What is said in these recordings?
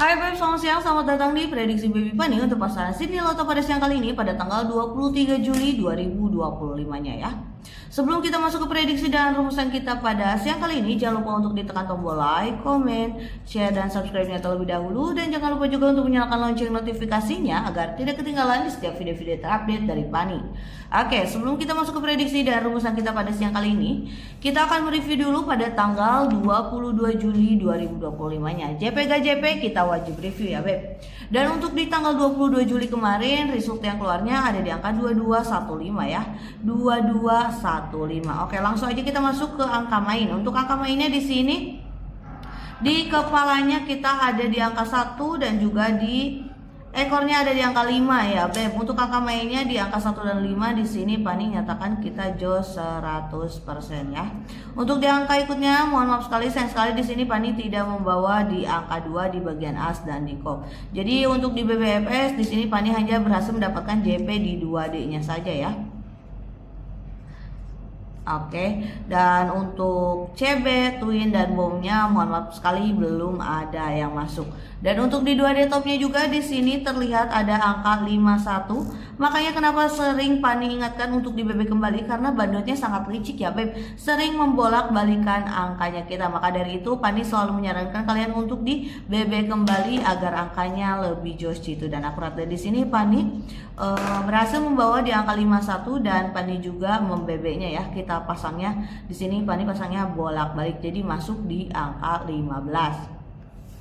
Hai Beb, selamat siang, selamat datang di Prediksi Baby Bunny untuk pasaran Sydney Lotto pada siang kali ini pada tanggal 23 Juli 2025-nya ya. Sebelum kita masuk ke prediksi dan rumusan kita pada siang kali ini, jangan lupa untuk ditekan tombol like, komen, share, dan subscribe-nya terlebih dahulu. Dan jangan lupa juga untuk menyalakan lonceng notifikasinya agar tidak ketinggalan di setiap video-video terupdate dari Pani. Oke, sebelum kita masuk ke prediksi dan rumusan kita pada siang kali ini, kita akan mereview dulu pada tanggal 22 Juli 2025-nya. JP gak JP kita wajib review ya Beb. Dan untuk di tanggal 22 Juli kemarin, result yang keluarnya ada di angka 2215 ya. 2215. Oke, langsung aja kita masuk ke angka main. Untuk angka mainnya di sini di kepalanya kita ada di angka 1 dan juga di ekornya ada di angka 5 ya Beb. Untuk angka mainnya di angka 1 dan 5 di sini Pani nyatakan kita jos 100% ya. Untuk di angka ikutnya mohon maaf sekali, sayang sekali di sini Pani tidak membawa di angka 2 di bagian as dan di kop. Jadi untuk di BBFS di sini Pani hanya berhasil mendapatkan JP di 2D-nya saja ya. Oke, dan untuk CB, Twin, dan bomnya mohon maaf sekali belum ada yang masuk. Dan untuk di 2D topnya juga di sini terlihat ada angka 51. Makanya kenapa sering Pani ingatkan untuk di BB kembali, karena bandotnya sangat licik ya Beb. Sering membolak-balikan angkanya kita. Maka dari itu Pani selalu menyarankan kalian untuk di BB kembali agar angkanya lebih jos gitu dan akurat. Dan di sini Pani berhasil membawa di angka 51 dan Pani juga membebeknya ya. Kita pasangnya di sini Pani pasangnya bolak-balik jadi masuk di angka 15.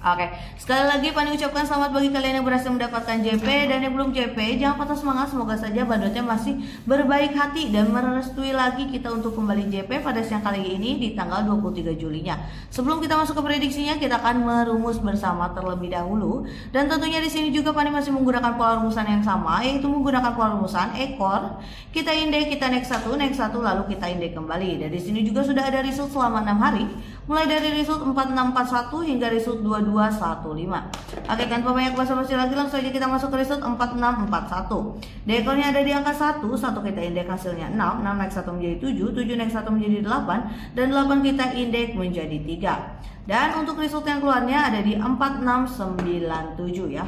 Oke, sekali lagi Pani ucapkan selamat bagi kalian yang berhasil mendapatkan JP, dan yang belum JP jangan patah semangat, semoga saja bandotnya masih berbaik hati dan merestui lagi kita untuk kembali JP pada siang kali ini di tanggal 23 Julinya. Sebelum kita masuk ke prediksinya, kita akan merumus bersama terlebih dahulu, dan tentunya di sini juga Pani masih menggunakan pola rumusan yang sama, yaitu menggunakan pola rumusan ekor, kita indeks, kita naik satu lalu kita indeks kembali. Dan di sini juga sudah ada result selama 6 hari, mulai dari result 4641 hingga result 2215. Oke, kan banyak basa-basi lagi, langsung aja kita masuk ke result 4641. Di ekornya ada di angka 1 kita indeks hasilnya 6 naik 1 menjadi 7 naik 1 menjadi 8, dan 8 kita indeks menjadi 3. Dan untuk result yang keluarnya ada di 4697 ya.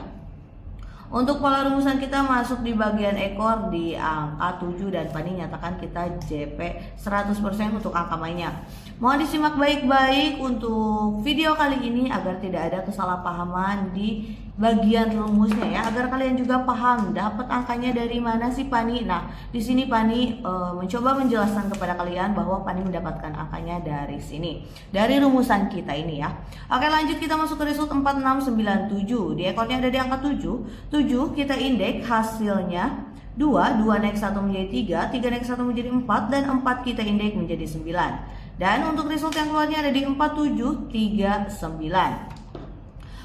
Untuk pola rumusan kita masuk di bagian ekor di angka 7 dan Pani nyatakan kita JP 100% untuk angka mainnya. Mohon disimak baik-baik untuk video kali ini agar tidak ada kesalahpahaman di bagian rumusnya ya, agar kalian juga paham dapat angkanya dari mana sih Pani. Nah, di sini Pani mencoba menjelaskan kepada kalian bahwa Pani mendapatkan angkanya dari sini, dari rumusan kita ini ya. Oke, lanjut kita masuk ke result 4697. Di ekornya ada di angka 7 kita indeks hasilnya 2 naik 1 menjadi 3 naik 1 menjadi 4, dan 4 kita indeks menjadi 9. Dan untuk result yang keluarnya ada di 4739.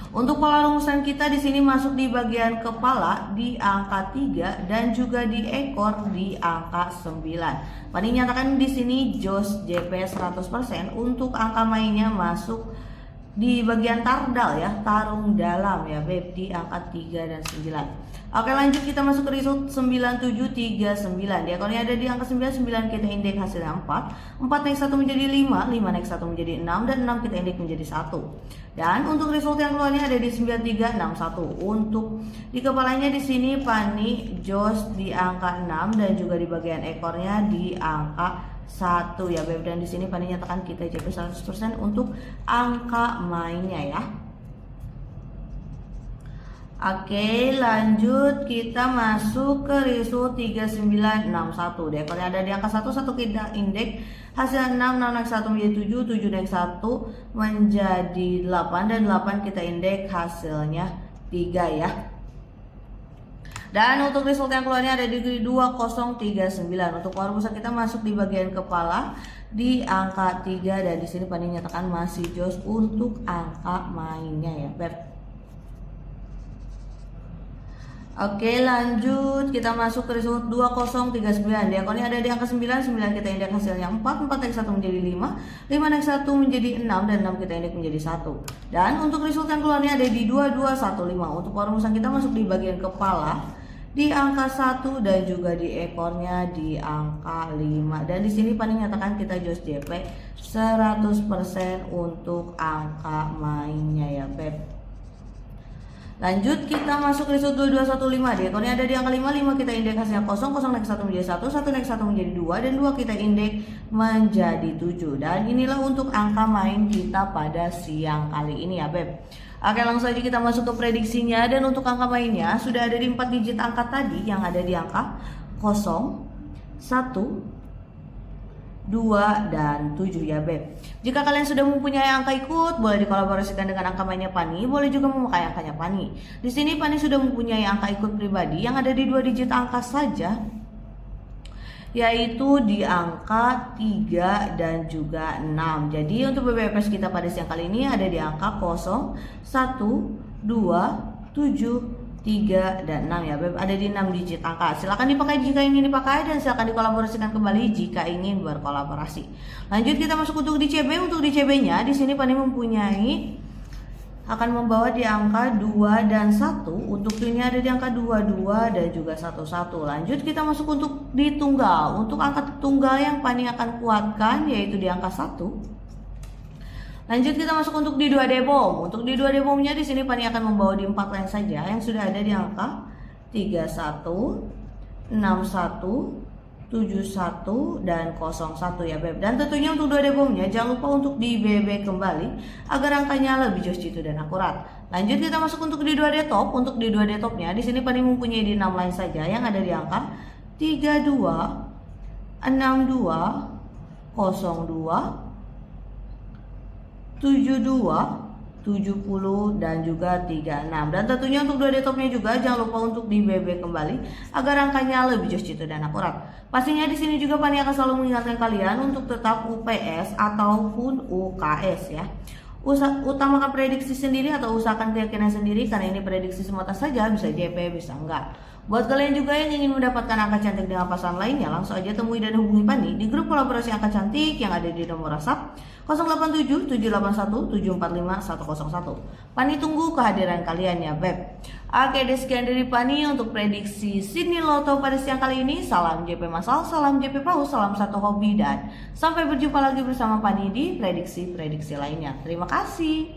Untuk pola rumusan kita di sini masuk di bagian kepala di angka 3 dan juga di ekor di angka 9. Pani nyatakan di sini jos JP 100%. Untuk angka mainnya masuk di bagian tardal ya, tarung dalam ya Beb, di angka 3 dan 9. Oke, lanjut kita masuk ke result 9739. Di ekornya ada di angka 9 kita indeks hasilnya 4 naik 1 menjadi 5 naik 1 menjadi 6, dan 6 kita indeks menjadi 1. Dan untuk result yang keluarnya ada di 9361. Untuk di kepalanya di sini Pani jos di angka 6 dan juga di bagian ekornya di angka 1 ya Beb. Dan di sini Pani nyatakan kita JP 100% untuk angka mainnya ya. Oke, lanjut kita masuk ke result 3961. Di ekornya ada di angka 1 kita indeks hasil 6 naik 1 menjadi 7 naik 1 menjadi 8, dan 8 kita indeks hasilnya 3 ya. Dan untuk result yang keluarnya ada di 2039. Untuk pola rumusan kita masuk di bagian kepala di angka 3, dan di sini Pani nyatakan masih jos untuk angka mainnya ya Beb. Oke, lanjut kita masuk ke result 2039. Di ekornya ada di angka 9 kita indeks hasilnya 4 naik 1 menjadi 5 naik 1 menjadi 6, dan 6 kita indeks menjadi 1. Dan untuk result yang keluarnya ada di 2215. Untuk pola rumusan kita masuk di bagian kepala di angka 1 dan juga di ekornya di angka 5. Dan di sini Pani nyatakan kita jos JP 100% untuk angka mainnya ya Beb. Lanjut kita masuk result 2215 deh. Ekornya ada di angka 5 kita indeks hasilnya 0 naik 1 menjadi 1 naik 1 menjadi 2 dan 2 kita indeks menjadi 7. Dan inilah untuk angka main kita pada siang kali ini ya Beb. Oke, langsung aja kita masuk ke prediksinya. Dan untuk angka mainnya sudah ada di 4 digit angka tadi yang ada di angka 0, 1, 2, dan 7 ya Beb. Jika kalian sudah mempunyai angka ikut, boleh dikolaborasikan dengan angka mainnya Pani, boleh juga memakai angkanya Pani. Di sini Pani sudah mempunyai angka ikut pribadi yang ada di 2 digit angka saja, yaitu di angka 3 dan juga 6. Jadi untuk BBPS kita pada siang kali ini ada di angka 0, 1, 2, 7, 3, dan 6 ya Beb. Ada di 6 digit angka. Silahkan dipakai jika ingin dipakai dan silahkan dikolaborasikan kembali jika ingin berkolaborasi. Lanjut kita masuk untuk DCB. Untuk DCB-nya di sini Pani mempunyai akan membawa di angka 2 dan 1. Untuk ini ada di angka 22 dan juga 11. Lanjut kita masuk untuk di tunggal. Untuk angka tunggal yang Pani akan kuatkan yaitu di angka 1. Lanjut kita masuk untuk di 2D bom. Untuk di 2D bomnya di sini Pani akan membawa di 4 line saja yang sudah ada di angka 31, 61, 71, dan 01 ya Beb. Dan tentunya untuk 2D bomnya jangan lupa untuk di BB kembali agar angkanya lebih jos jitu dan akurat. Lanjut kita masuk untuk di 2D top. Untuk di 2D topnya di sini Pani mempunyai di 6 line saja yang ada di angka 32, 62, 02, 72, 70, dan juga 36. Dan tentunya untuk 2D topnya juga jangan lupa untuk di BB kembali agar angkanya lebih jos jitu dan akurat. Pastinya di sini juga Pani akan selalu mengingatkan kalian untuk tetap UPS ataupun UKS ya. Utamakan prediksi sendiri atau usahakan keyakinan sendiri karena ini prediksi semata saja, bisa JP bisa enggak. Buat kalian juga yang ingin mendapatkan angka cantik dengan pasangan lainnya, langsung aja temui dan hubungi Pani di grup kolaborasi angka cantik yang ada di nomor WhatsApp 087 781 745 101. Pani tunggu kehadiran kalian ya Beb. Oke, sekian dari Pani untuk prediksi Sydney Lotto pada siang kali ini. Salam JP Masal, salam JP Paus, salam satu hobi, dan sampai berjumpa lagi bersama Pani di prediksi-prediksi lainnya. Terima kasih.